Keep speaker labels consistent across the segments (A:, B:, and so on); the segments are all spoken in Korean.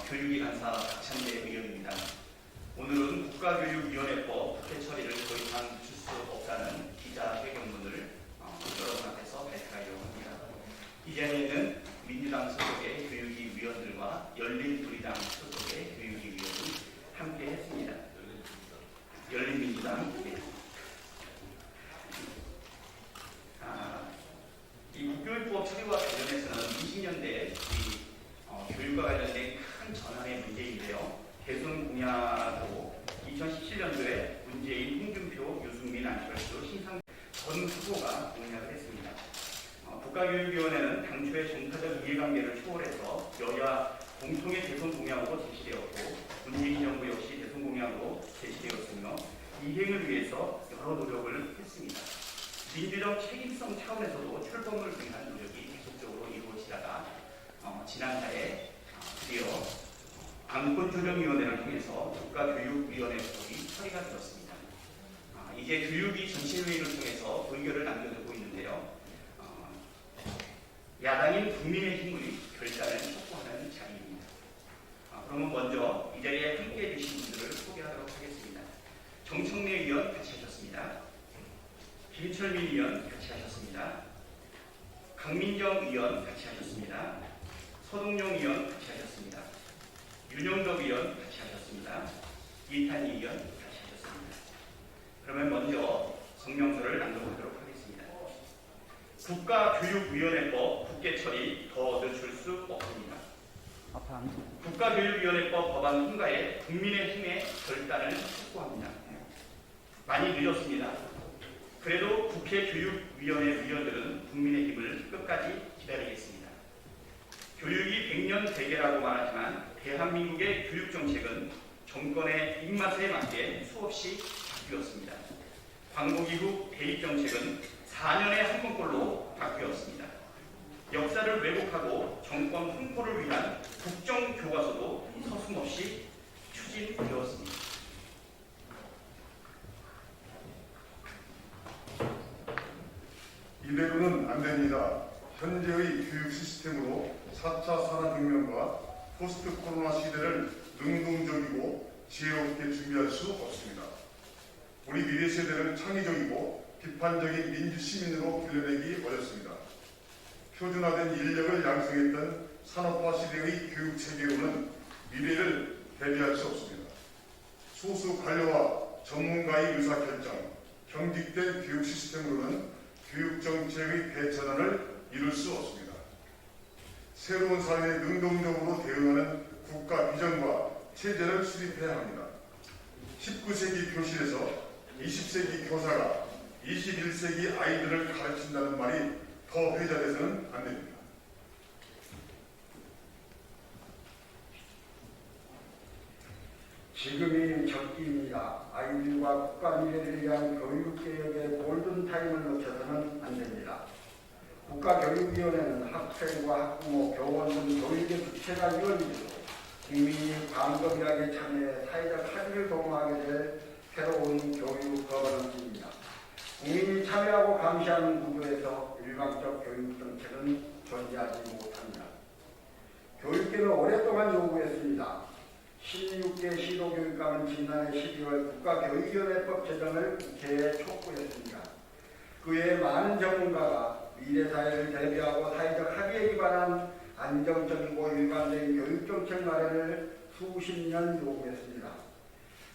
A: 교육위 간사 박찬대 의원입니다. 오늘은 국가교육위원회법 국회 처리를 더 이상 줄 수 없다는 기자회견문을 여러분 앞에서 발표하려고 합니다. 이 자리에는 민주당 소속의 교육위 위원들과 열린우리당 소속의 교육위 위원이 함께 했습니다. 열린민주당. 이 국교육법 처리와 관련해서는 20년대 교육과 관련된 큰 전환의 문제인데요. 대선 공약으로 2017년도에 문재인, 홍준표, 유승민, 안철수, 신상 전 후보가 공약을 했습니다. 국가교육위원회는 당초의 정파적 이해관계를 초월해서 여야 공통의 대선 공약으로 제시되었고 문재인 정부 역시 대선 공약으로 제시되었으며 이행을 위해서 여러 노력을 했습니다. 민주적 책임성 차원에서도 출범을 위한 노력이 계속적으로 이루어지다가 지난달에 드디어 안건조정위원회를 통해서 국가교육위원회법이 처리가 되었습니다. 이제 교육위 전체회의를 통해서 의결을 남겨두고 있는데요. 야당인 국민의힘의 결단을 촉구하는 자리입니다. 그러면 먼저 이 자리에 함께해 주신 분들을 소개하도록 하겠습니다. 정청래 의원 같이 하셨습니다. 김철민 의원 같이 하셨습니다. 강민정 의원 같이 하셨습니다. 서동영 의원 같이 하셨습니다. 윤영덕 의원 같이 하셨습니다. 이탄희 의원 같이 하셨습니다. 그러면 먼저 성명서를 낭독하도록 하겠습니다. 국가교육위원회법 국회 처리 더 늦출 수 없습니다. 국가교육위원회법 법안 통과에 국민의힘의 결단을 촉구합니다. 많이 늦었습니다. 그래도 국회 교육위원회 위원들은 국민의힘을 끝까지 기다리겠습니다. 교육이 100년 대계라고 말하지만 대한민국의 교육정책은 정권의 입맛에 맞게 수없이 바뀌었습니다. 광복이후 대입정책은 4년에 한 번꼴로 바뀌었습니다. 역사를 왜곡하고 정권 홍보를 위한 국정교과서도 서슴없이 추진되었습니다.
B: 이대로는 안 됩니다. 현재의 교육 시스템으로 4차 산업혁명과 포스트 코로나 시대를 능동적이고 지혜롭게 준비할 수 없습니다. 우리 미래 세대를 창의적이고 비판적인 민주시민으로 길러내기 어렵습니다. 표준화된 인력을 양성했던 산업화 시대의 교육체계로는 미래를 대비할 수 없습니다. 소수 관료와 전문가의 의사결정, 경직된 교육 시스템으로는 교육정책의 대전환을 이룰 수 없습니다. 새로운 사회에 능동적으로 대응하는 국가 비전과 체제를 수립해야 합니다. 19세기 교실에서 20세기 교사가 21세기 아이들을 가르친다는 말이 더 회자돼서는 안 됩니다.
C: 지금이 적기입니다. 아이들과 국가 미래를 위한 교육개혁의 골든타임을 놓쳐서는 안 됩니다. 국가교육위원회는 학생과 학부모, 교원 등 교육의 주체가 이루어지도록 국민이 광범위하게 참여해 사회적 합의를 도모하게 될 새로운 교육 거버넌스입니다. 국민이 참여하고 감시하는 구조에서 일방적 교육 정책은 존재하지 못합니다. 교육계는 오랫동안 요구했습니다. 16개 시도교육감은 지난해 12월 국가교육위원회법 제정을 국회에 촉구했습니다. 그 외에 많은 전문가가 미래사회를 대비하고 사회적 합의에 기반한 안정적이고 일관된 교육정책 마련을 수십 년 요구했습니다.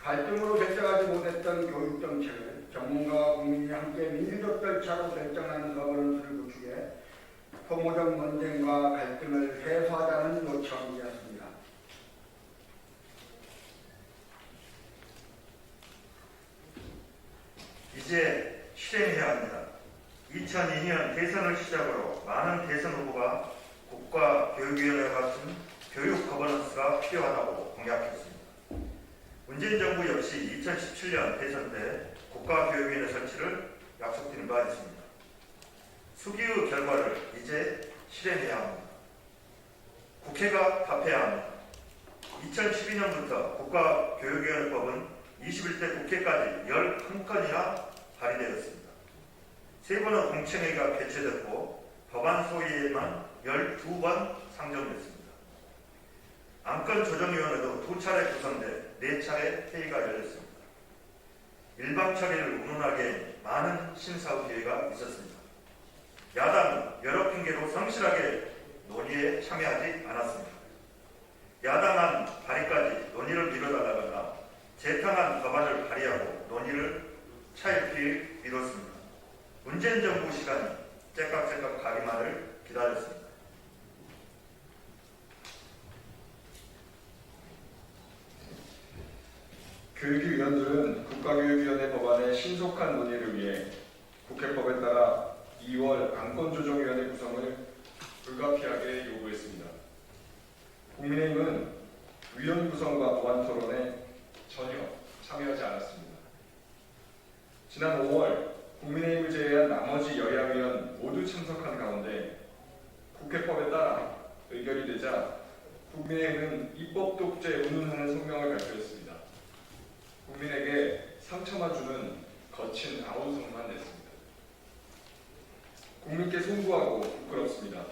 C: 갈등으로 결정하지 못했던 교육정책을 전문가와 국민이 함께 민주적 절차로 결정하는 거버넌스를 구축해 소모적 논쟁과 갈등을 해소하자는 요청이었습니다.
D: 이제 실행해야 합니다. 2002년 대선을 시작으로 많은 대선 후보가 국가교육위원회 같은 교육 거버넌스가 필요하다고 공약했습니다. 문재인 정부 역시 2017년 대선 때 국가교육위원회 설치를 약속드린 바 있습니다. 수기의 결과를 이제 실행해야 합니다. 국회가 답해야 합니다. 2012년부터 국가교육위원회법은 21대 국회까지 11건이나 발의되었습니다. 세 번의 공청회가 개최됐고 법안 소위에만 12번 상정됐습니다. 안건조정위원회도 2차례 구성돼 4차례 회의가 열렸습니다. 일방 처리를 운운하기에 많은 심사 기회가 있었습니다. 야당은 여러 핑계로 성실하게 논의에 참여하지 않았습니다. 야당안 발의까지 논의를 미뤄달라거나 재탕한 법안을 발의하고 논의를 차일피일 미뤘습니다. 문재인 정부 시간이 째깍째깍 가기만을 기다렸습니다.
E: 교육위원들은 국가교육위원회 법안의 신속한 논의를 위해 국회법에 따라 2월 안건조정위원회 구성을 불가피하게 요구했습니다. 국민의힘은 위원 구성과 법안 토론에 전혀 참여하지 않았습니다. 지난 5월 국민의힘을 제외한 나머지 여야 위원 모두 참석한 가운데 국회법에 따라 의결이 되자 국민의힘은 입법 독재 운운하는 성명을 발표했습니다. 국민에게 상처만 주는 거친 아우성만 냈습니다. 국민께 송구하고 부끄럽습니다.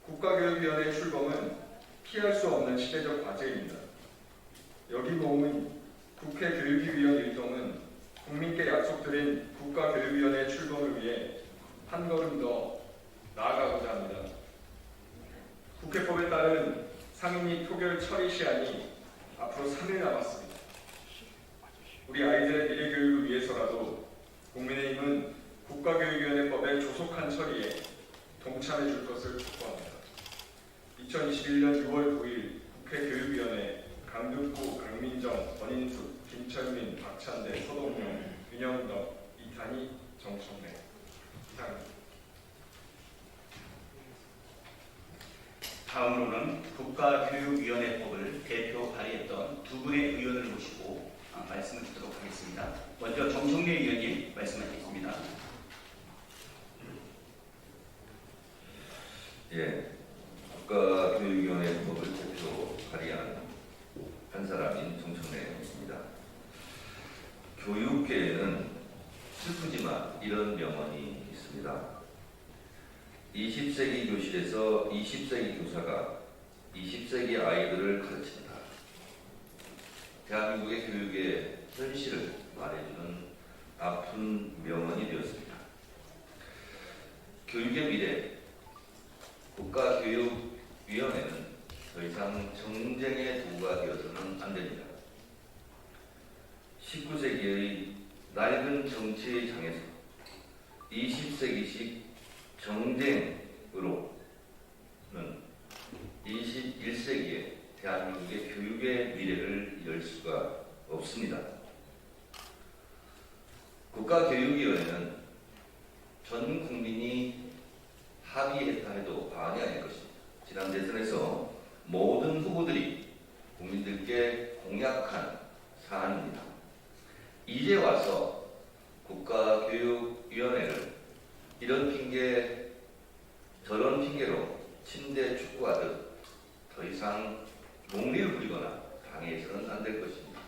E: 국가교육위원회 출범은 피할 수 없는 시대적 과제입니다. 여기 모은 국회 교육위원 일동은 국민께 약속드린 국가교육위원회 출범을 위해 한 걸음 더 나아가고자 합니다. 국회법에 따른 상임 및 표결 처리 시한이 앞으로 3일 남았습니다. 우리 아이들의 미래 교육을 위해서라도 국민의힘은 국가교육위원회법의 조속한 처리에 동참해 줄 것을 촉구합니다. 2021년 6월 9일 국회 교육위원회 강득구, 강민정, 권인숙, 김철민, 박찬대, 서동용, 윤영덕, 이탄희, 정청래. 이상입니다.
A: 다음으로는 국가교육위원회법을 대표 발의했던 두 분의 의원을 모시고 말씀을 듣도록 하겠습니다. 먼저 정청래 의원님 말씀하시겠습니다.
F: 예, 국가교육위원회법을 대표 발의한 한 사람인 정청래입니다. 교육계에는 슬프지만 이런 명언이 있습니다. 20세기 교실에서 20세기 교사가 20세기 아이들을 가르친다. 대한민국의 교육의 현실을 말해주는 아픈 명언이 되었습니다. 교육의 미래, 국가교육위원회는 더 이상 정쟁의 도구가 되어서는 안 됩니다. 19세기의 낡은 정치의 장에서 20세기식 정쟁으로는 21세기에 대한민국의 교육의 미래를 열 수가 없습니다. 국가교육위원회는 전 국민이 합의했다 해도 과언이 아닐 것입니다. 지난 대선에서 모든 후보들이 국민들께 공약한 사안입니다. 이제 와서 국가교육위원회를 이런 핑계 저런 핑계로 침대 축구하듯 더 이상 논리를 부리거나 방해해서는 안 될 것입니다.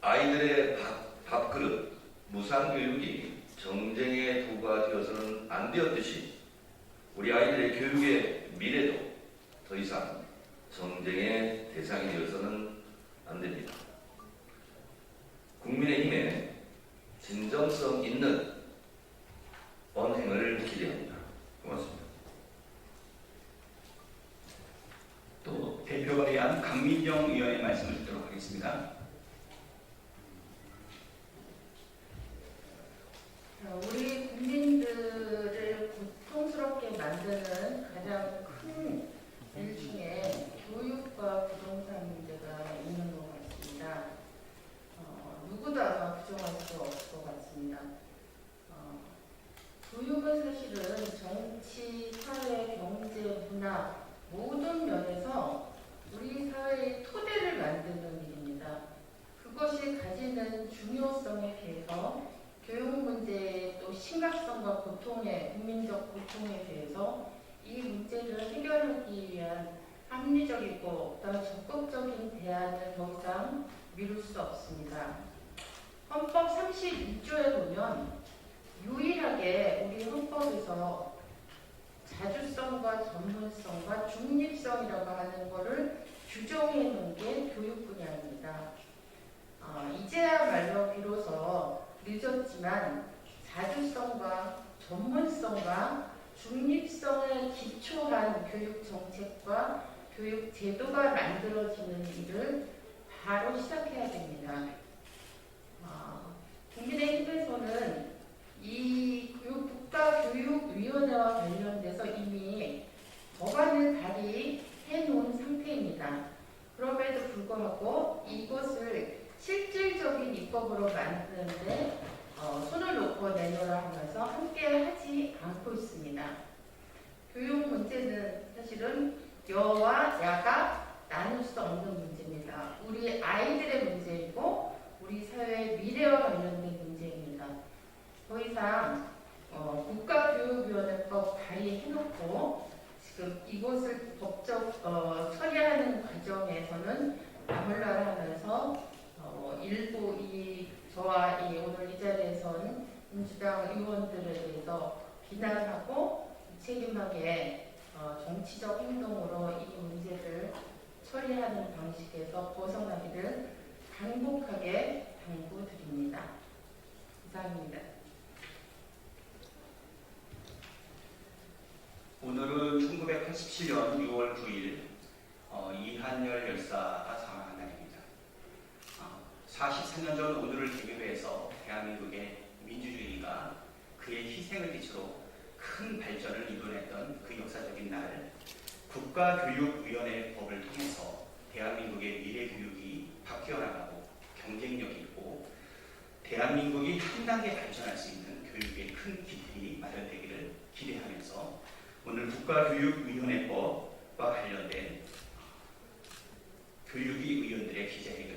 F: 아이들의 밥그릇, 무상교육이 정쟁의 도구가 되어서는 안 되었듯이 우리 아이들의 교육의 미래도 더 이상 정쟁의 대상이 되어서는 안 됩니다. 국민의힘의 진정성 있는 언행을 기대합니다. 고맙습니다.
A: 또 대표 발의한 강민정 의원의 말씀을 듣도록 하겠습니다.
G: 우리 국민들을 고통스럽게 만드는 가장 큰 일 중에 교육과 부동산 문제가 있는 것 같습니다. 누구도 아마 부정할 수 없을 것 같습니다. 교육은 사실은 정치, 사회, 경제, 문화 모든 면에서 우리 사회의 토대를 만드는 일입니다. 그것이 가지는 중요성에 비해서 교육 문제의 또 심각성과 고통에, 국민적 고통에 대해서 이 문제를 해결하기 위한 합리적이고 더 적극적인 대안을 더 이상 미룰 수 없습니다. 헌법 31조에 보면 유일하게 우리 헌법에서 자주성과 전문성과 중립성이라고 하는 것을 규정해 놓은 게 교육 분야입니다. 이제야말로 비로소 늦었지만 자주성과 전문성과 중립성에 기초한 교육 정책과 교육 제도가 만들어지는 일을 바로 시작해야 됩니다. 국민의힘에서는 이 국가교육위원회와 관련돼서 이미 법안을 발의해 놓은 상태입니다. 그럼에도 불구하고 이것을 실질적인 입법으로 만드는데 손을 놓고 내놓으라 하면서 함께 하지 않고 있습니다. 교육 문제는 사실은 여와 야가 나눌 수 없는 문제입니다. 우리 아이들의 문제이고 우리 사회의 미래와 관련된 문제입니다. 더 이상 국가교육위원회법 발의해놓고 지금 이것을 법적 처리하는 과정에서는 나몰라라 하면서 일부 저와 오늘 이 자리에서는 민주당 의원들에 대해서 비난하고 무책임하게 정치적 행동으로 이 문제를 처리하는 방식에서 벗어나기를 간곡하게 당부드립니다. 이상입니다.
A: 오늘은 1987년 6월 9일 이한열 열사가 사망한 날입니다. 43년 전 오늘을 계기로 해서 대한민국의 민주주의가 그의 희생을 기초로 큰 발전을 이뤄냈던 그 역사적인 날, 국가교육위원회법을 통해서 대한민국의 미래교육이 바뀌어나가고 경쟁력이 있고 대한민국이 한 단계 발전할 수 있는 교육의 큰 기틀이 마련되기를 기대하면서 오늘 국가교육위원회법과 관련된 교육위 의원들의 기자회견